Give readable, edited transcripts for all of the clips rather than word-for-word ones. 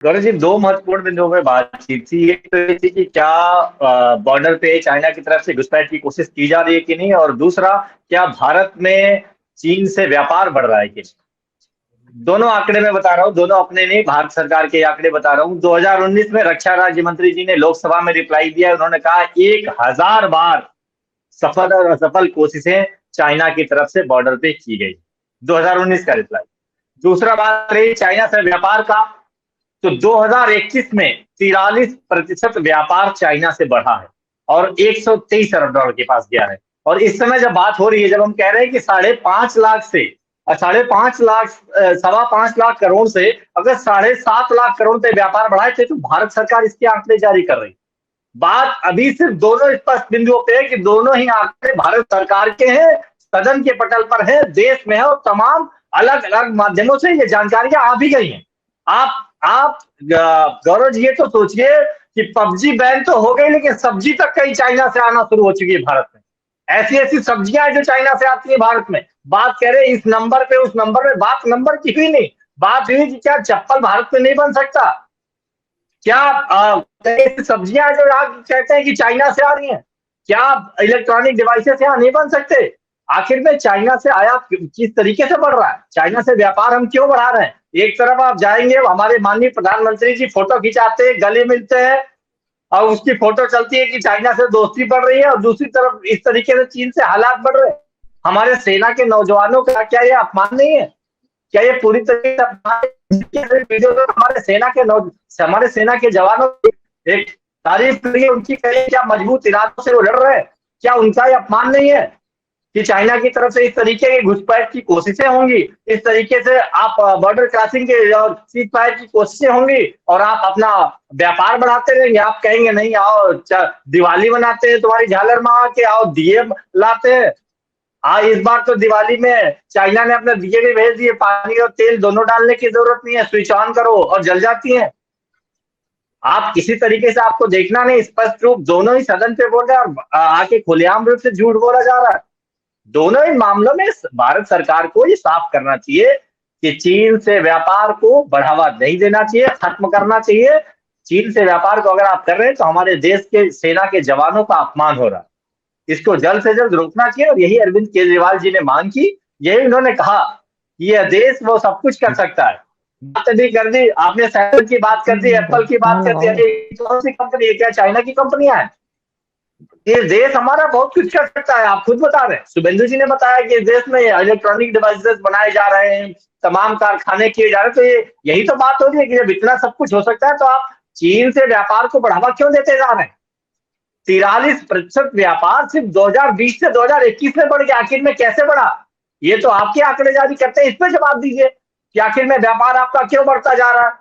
गौरव जी, दो महत्वपूर्ण बिंदुओं पे बातचीत थी। एक तो ये थी कि क्या बॉर्डर पे चाइना की तरफ से घुसपैठ की कोशिश की जा रही है कि नहीं, और दूसरा, क्या भारत में चीन से व्यापार बढ़ रहा है कि नहीं। दोनों आंकड़े मैं बता रहा हूँ, दोनों अपने नहीं, भारत सरकार के आंकड़े बता रहा हूँ। 2019 में रक्षा राज्य मंत्री जी ने लोकसभा में रिप्लाई दिया, उन्होंने कहा 1000 बार सफल और असफल कोशिशें चाइना की तरफ से बॉर्डर पे की गई। 2019 का रिप्लाई। दूसरा बात रही चाइना से व्यापार का, तो 2021 में 43% व्यापार चाइना से बढ़ा है और 123 अरब डॉलर के पास गया है। और इस समय जब बात हो रही है, जब हम कह रहे हैं कि 5.5 लाख से 5.5 लाख 5.25 लाख करोड़ से अगर 7.5 लाख करोड़ पे व्यापार बढ़ाए थे, तो भारत सरकार इसके आंकड़े जारी कर रही। बात अभी सिर्फ दोनों स्पष्ट बिंदुओं पे है कि दोनों ही आंकड़े भारत सरकार के हैं, सदन के पटल पर है, देश में है, और तमाम अलग अलग माध्यमों से ये जानकारियां आ भी गई हैं। आप गौरव जी, ये तो सोचिए कि पबजी बैन तो हो गई, लेकिन सब्जी तक कई चाइना से आना शुरू हो चुकी है भारत में। ऐसी ऐसी सब्जियां हैं जो चाइना से आती है भारत में। बात कह रहे इस नंबर पे उस नंबर में, बात नंबर की हुई नहीं, बात हुई कि क्या चप्पल भारत में नहीं बन सकता। क्या ऐसी सब्जियां जो आप कहते हैं कि चाइना से आ रही हैं, क्या इलेक्ट्रॉनिक डिवाइसेस यहाँ नहीं बन सकते। आखिर में चाइना से आयात किस तरीके से बढ़ रहा है, चाइना से व्यापार हम क्यों बढ़ा रहे हैं। एक तरफ आप जाएंगे, हमारे माननीय प्रधानमंत्री जी फोटो खिंचाते हैं, गले मिलते हैं, और उसकी फोटो चलती है कि चाइना से दोस्ती बढ़ रही है, और दूसरी तरफ इस तरीके से चीन से हालात बढ़ रहे हैं। हमारे सेना के नौजवानों का क्या ये अपमान नहीं है। क्या ये पूरी तरीके से वीडियो तो हमारे सेना के जवानों की एक तारीफ करिए, उनकी करिए, क्या मजबूत इरादों से वो लड़ रहे हैं। क्या उनका ये अपमान नहीं है कि चाइना की तरफ से इस तरीके की घुसपैठ की कोशिशें होंगी, इस तरीके से आप बॉर्डर क्रॉसिंग के और सीज फायर की कोशिशें होंगी, और आप अपना व्यापार बढ़ाते रहेंगे। आप कहेंगे नहीं, आओ दिवाली मनाते हैं, तुम्हारी झालर माँ के आओ दिए लाते हैं। हाँ, इस बार तो दिवाली में चाइना ने अपने दिए भी भेज दिए, पानी और तेल दोनों डालने की जरूरत नहीं है, स्विच ऑन करो और जल जाती हैं। आप किसी तरीके से, आपको देखना नहीं, स्पष्ट रूप दोनों ही सदन पे बोल रहे हैं, और आके खुलेआम रूप से झूठ बोला जा रहा है। दोनों ही मामलों में भारत सरकार को ये साफ करना चाहिए कि चीन से व्यापार को बढ़ावा नहीं देना चाहिए, खत्म करना चाहिए। चीन से व्यापार को अगर आप कर रहे हैं, तो हमारे देश के सेना के जवानों का अपमान हो रहा है। इसको जल्द से जल्द रोकना चाहिए, और यही अरविंद केजरीवाल जी ने मांग की। यही उन्होंने कहा कि यह देश वो सब कुछ कर सकता है। बात भी कर दी आपने, सैमसंग की बात कर दी, एप्पल की बात कर दी, अरे कौन सी कंपनी है, क्या चाइना की कंपनियां हैं। ये देश हमारा बहुत कुछ कर सकता है, आप खुद बता रहे हैं, शुभेंदु जी ने बताया कि इस देश में इलेक्ट्रॉनिक डिवाइसेस बनाए जा रहे हैं, तमाम कारखाने किए जा रहे हैं। तो ये यही तो बात हो रही है कि जब इतना सब कुछ हो सकता है, तो आप चीन से व्यापार को बढ़ावा क्यों देते जा रहे हैं। 43% व्यापार सिर्फ 2020 से 2021 में बढ़ गया, आखिर में कैसे बढ़ा। ये तो आपके आंकड़े जारी करते हैं, इस पे जवाब दीजिए कि आखिर में व्यापार आपका क्यों बढ़ता जा रहा है।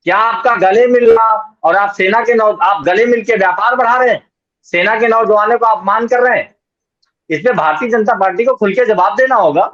क्या आपका गले मिल रहा, और आप सेना के आप गले मिल के व्यापार बढ़ा रहे हैं, सेना के नौजवानों को अपमान कर रहे हैं। इसमें भारतीय जनता पार्टी को खुल के जवाब देना होगा।